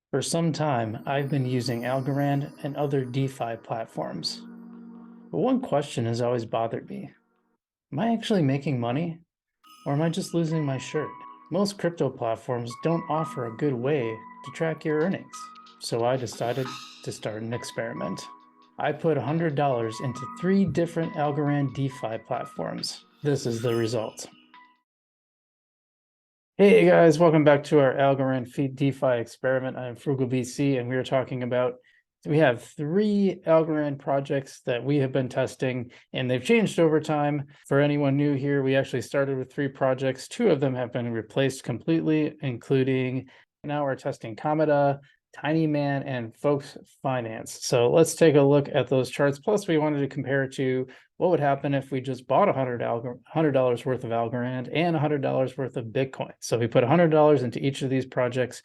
For some time, I've been using Algorand and other DeFi platforms. But one question has always bothered me. Am I actually making money? Or am I just losing my shirt? Most crypto platforms don't offer a good way to track your earnings. So I decided to start an experiment. I put $100 into 3 different Algorand DeFi platforms. This is the result. Hey guys, welcome back to our Algorand DeFi experiment. I'm Frugal BC, and we are talking about, we have 3 Algorand projects that we have been testing, and they've changed over time. For anyone new here, we actually started with 3 projects. 2 of them have been replaced completely, including now we're testing Cometa, Tiny Man, and Folks Finance. So let's take a look at those charts. Plus, we wanted to compare to what would happen if we just bought $100 worth of Algorand and $100 worth of Bitcoin. So we put $100 into each of these projects.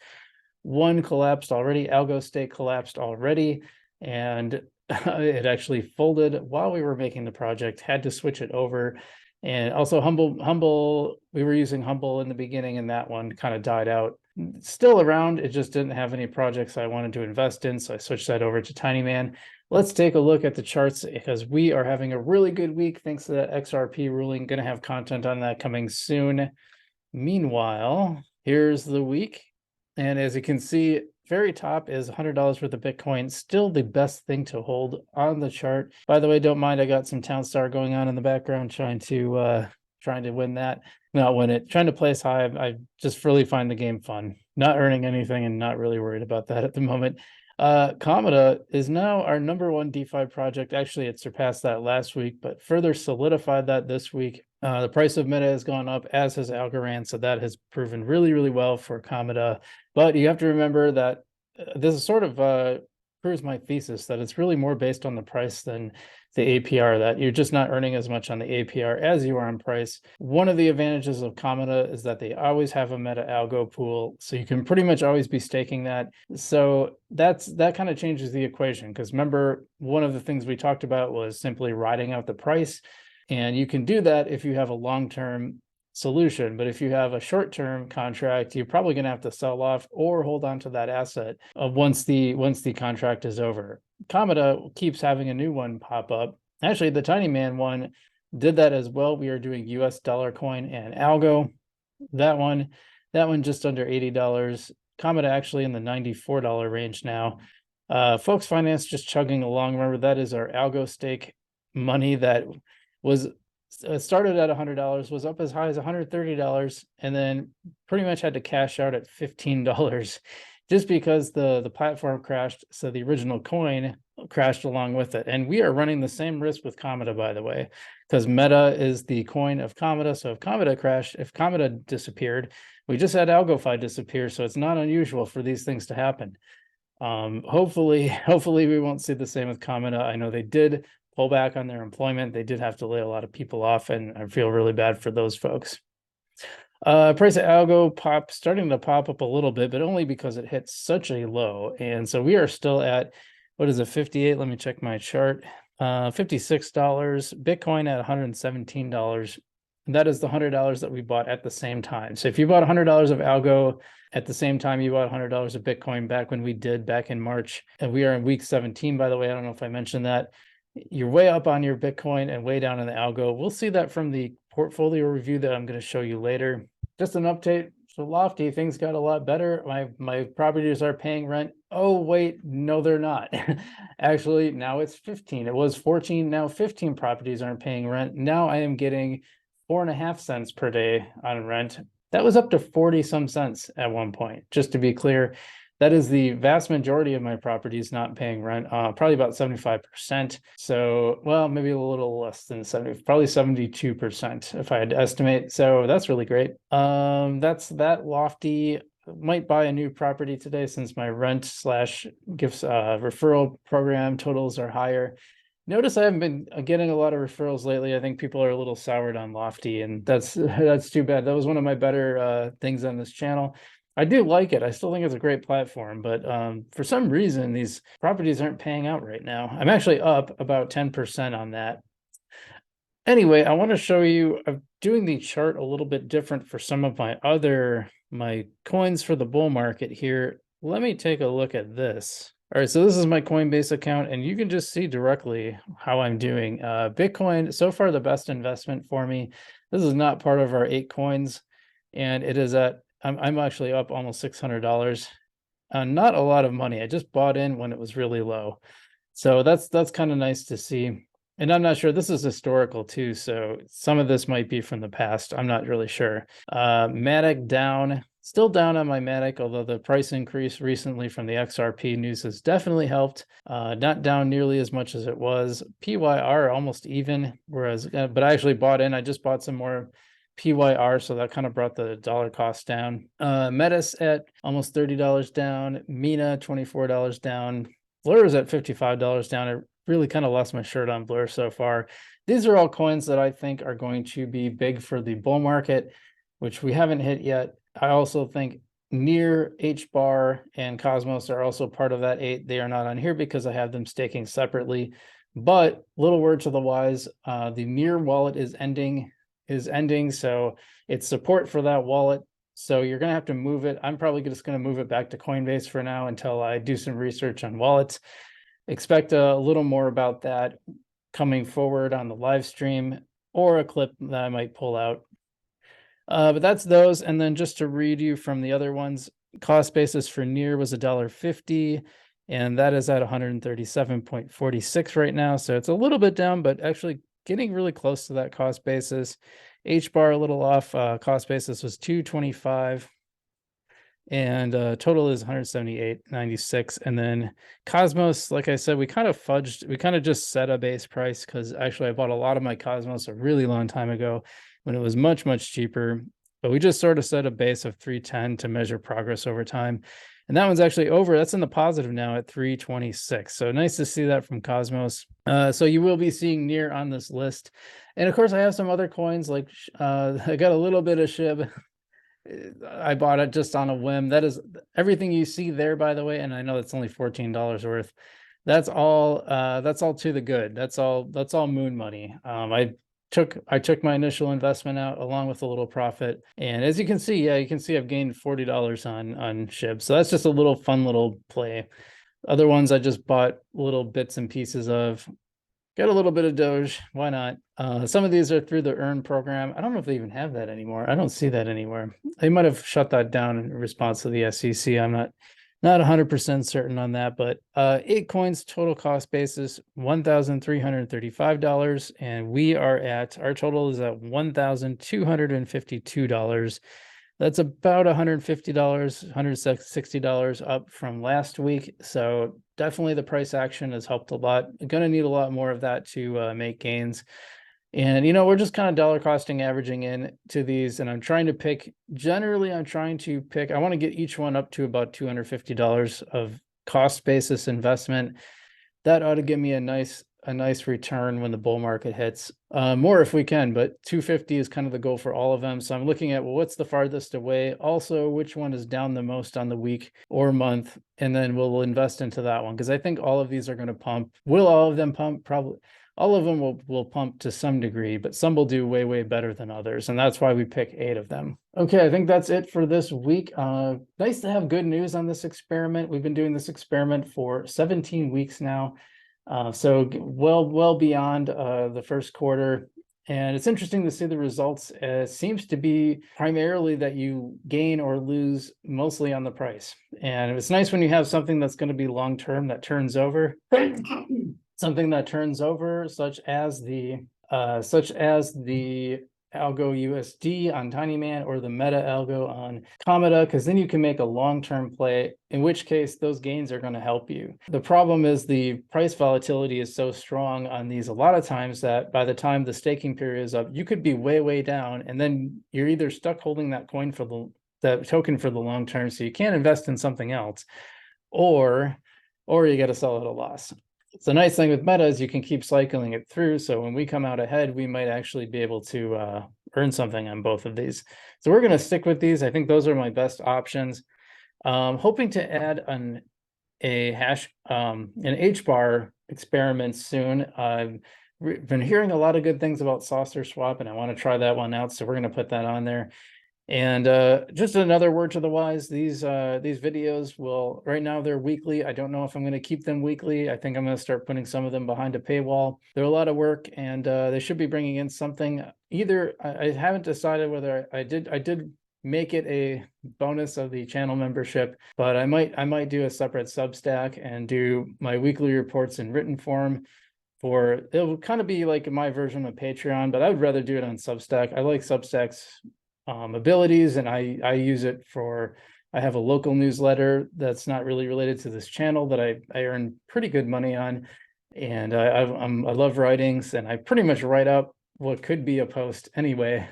One collapsed already, Algo Stake collapsed already, and it actually folded while we were making the project, had to switch it over. And also Humble, we were using Humble in the beginning, and that one kind of died out. Still around, it just didn't have any projects I wanted to invest in, so I switched that over to Tiny Man. Let's take a look at the charts because we are having a really good week thanks to that XRP ruling. Going to have content on that coming soon. Meanwhile, here's the week. And as you can see, very top is $100 worth of Bitcoin, still the best thing to hold on the chart. By the way, don't mind, I got some Townstar going on in the background trying to win that. Not win it, trying to place high. I just really find the game fun. Not earning anything and not really worried about that at the moment. Cometa is now our #1 DeFi project. Actually, it surpassed that last week, but further solidified that this week. The price of Meta has gone up, as has Algorand, so that has proven really, really well for Cometa. But you have to remember that this is sort of proves my thesis that it's really more based on the price than the APR, that you're just not earning as much on the APR as you are on price. One of the advantages of Cometa is that they always have a Meta algo pool, so you can pretty much always be staking that. So that kind of changes the equation, because remember, one of the things we talked about was simply riding out the price, and you can do that if you have a long-term solution. But if you have a short-term contract, you're probably going to have to sell off or hold on to that asset once the contract is over. Cometa keeps having a new one pop up. Actually, the Tiny Man one did that as well. We are doing US dollar coin and algo. That one just under $80. Cometa actually in the $94 range now. Folks Finance just chugging along. Remember, that is our algo stake money that was started at $100, was up as high as $130, and then pretty much had to cash out at $15 just because the platform crashed. So the original coin crashed along with it. And we are running the same risk with Cometa, by the way, because Meta is the coin of Cometa. So if Cometa crashed, if Cometa disappeared, we just had AlgoFi disappear. So it's not unusual for these things to happen. Hopefully we won't see the same with Cometa. I know they did pull back on their employment. They did have to lay a lot of people off, and I feel really bad for those folks. Price of algo starting to pop up a little bit, but only because it hit such a low. And so we are still at, what is it, 58? Let me check my chart. $56. Bitcoin at $117. And that is the $100 that we bought at the same time. So if you bought $100 of algo at the same time you bought $100 of Bitcoin back when we did back in March, and we are in week 17, by the way, I don't know if I mentioned that, you're way up on your Bitcoin and way down in the algo. We'll see that from the portfolio review that I'm going to show you later. Just an update. So Lofty, things got a lot better. My properties are paying rent. Oh, wait, no, they're not. Actually, now it's 15. It was 14. Now 15 properties aren't paying rent. Now I am getting 4.5 cents per day on rent. That was up to 40 some cents at one point, just to be clear. That is the vast majority of my properties not paying rent, probably about 75%. So, well, maybe a little less than 70, probably 72% if I had to estimate. So that's really great. That's that. Lofty. Might buy a new property today since my rent / gifts referral program totals are higher. Notice I haven't been getting a lot of referrals lately. I think people are a little soured on Lofty, and that's too bad. That was one of my better things on this channel. I do like it. I still think it's a great platform, but for some reason, these properties aren't paying out right now. I'm actually up about 10% on that. Anyway, I want to show you, I'm doing the chart a little bit different for some of my coins for the bull market here. let me take a look at this. All right, so this is my Coinbase account, and you can just see directly how I'm doing. Bitcoin, so far the best investment for me. This is not part of our 8 coins, and it is at, I'm actually up almost $600. Not a lot of money. I just bought in when it was really low. So that's kind of nice to see. And I'm not sure, this is historical too, so some of this might be from the past. I'm not really sure. Matic down, still down on my Matic, although the price increase recently from the XRP news has definitely helped. Not down nearly as much as it was. PYR almost even, whereas, but I actually bought in, I just bought some more PYR, so that kind of brought the dollar cost down. Metis at almost $30 down. Mina, $24 down. Blur is at $55 down. I really kind of lost my shirt on Blur so far. These are all coins that I think are going to be big for the bull market, which we haven't hit yet. I also think Near, HBAR, and Cosmos are also part of that 8. They are not on here because I have them staking separately. But little word to the wise, the Near wallet is ending, so it's support for that wallet. So you're going to have to move it. I'm probably just going to move it back to Coinbase for now until I do some research on wallets. Expect a little more about that coming forward on the live stream or a clip that I might pull out. But that's those. And then just to read you from the other ones, cost basis for Near was $1.50, and that is at 137.46 right now. So it's a little bit down, but actually getting really close to that cost basis. HBAR a little off. Cost basis was $2.25. And total is 178.96. And then Cosmos, like I said, we kind of just set a base price, because actually I bought a lot of my Cosmos a really long time ago when it was much, much cheaper. But we just sort of set a base of 310 to measure progress over time. And that one's actually over. That's in the positive now at 326. So nice to see that from Cosmos. So you will be seeing Near on this list. And of course, I have some other coins, like I got a little bit of SHIB. I bought it just on a whim. That is everything you see there, by the way. And I know it's only $14 worth. That's all to the good. That's all moon money. I took my initial investment out along with a little profit. And as you can see, yeah, you can see I've gained $40 on SHIB. So that's just a little fun little play. Other ones I just bought little bits and pieces of. Got a little bit of Doge. Why not? Some of these are through the Earn program. I don't know if they even have that anymore. I don't see that anywhere. They might have shut that down in response to the SEC. I'm not 100% certain on that, but 8 coins, total cost basis $1,335, and our total is at $1,252. That's about $150, $160 up from last week. So definitely the price action has helped a lot. Going to need a lot more of that to make gains. And, we're just kind of dollar costing averaging in to these. And I want to pick, I want to get each one up to about $250 of cost basis investment. That ought to give me a nice return when the bull market hits. More if we can, but 250 is kind of the goal for all of them. So I'm looking at, well, what's the farthest away? Also, which one is down the most on the week or month? And then we'll invest into that one, because I think all of these are going to pump. Will all of them pump? Probably. All of them will pump to some degree, but some will do way, way better than others. And that's why we pick 8 of them. Okay, I think that's it for this week. Nice to have good news on this experiment. We've been doing this experiment for 17 weeks now. So well beyond the first quarter. And it's interesting to see the results. It seems to be primarily that you gain or lose mostly on the price. And it's nice when you have something that's going to be long-term that turns over. Something that turns over, such as the Algo USD on Tinyman or the Meta Algo on Cometa, because then you can make a long-term play, in which case those gains are going to help you. The problem is the price volatility is so strong on these a lot of times that by the time the staking period is up, you could be way, way down, and then you're either stuck holding that coin for that token for the long term, so you can't invest in something else, or you got to sell at a loss. So the nice thing with Meta is you can keep cycling it through. So when we come out ahead, we might actually be able to earn something on both of these. So we're going to stick with these. I think those are my best options. Hoping to add an HBAR experiment soon. I've been hearing a lot of good things about Saucer Swap, and I want to try that one out. So we're going to put that on there. And just another word to the wise, these videos will, right now they're weekly. I don't know if I'm going to keep them weekly. I think I'm going to start putting some of them behind a paywall. They're a lot of work, and they should be bringing in something. Either I haven't decided whether I did make it a bonus of the channel membership, but I might do a separate Substack and do my weekly reports in written form. It'll kind of be like my version of Patreon, but I would rather do it on Substack. I like Substack's abilities, and I use it for, I have a local newsletter that's not really related to this channel that I earn pretty good money on, and I love writings, and I pretty much write up what could be a post anyway.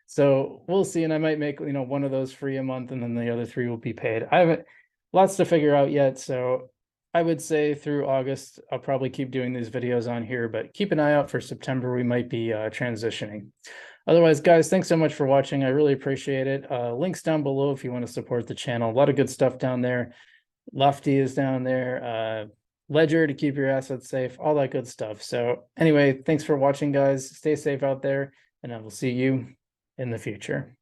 So we'll see, and I might make one of those free a month, and then the other 3 will be paid. I haven't lots to figure out yet, so I would say through August I'll probably keep doing these videos on here, but keep an eye out for September. We might be transitioning. Otherwise, guys, thanks so much for watching. I really appreciate it. Links down below if you want to support the channel. A lot of good stuff down there. Lofty is down there. Ledger to keep your assets safe, all that good stuff. So anyway, thanks for watching, guys. Stay safe out there, and I will see you in the future.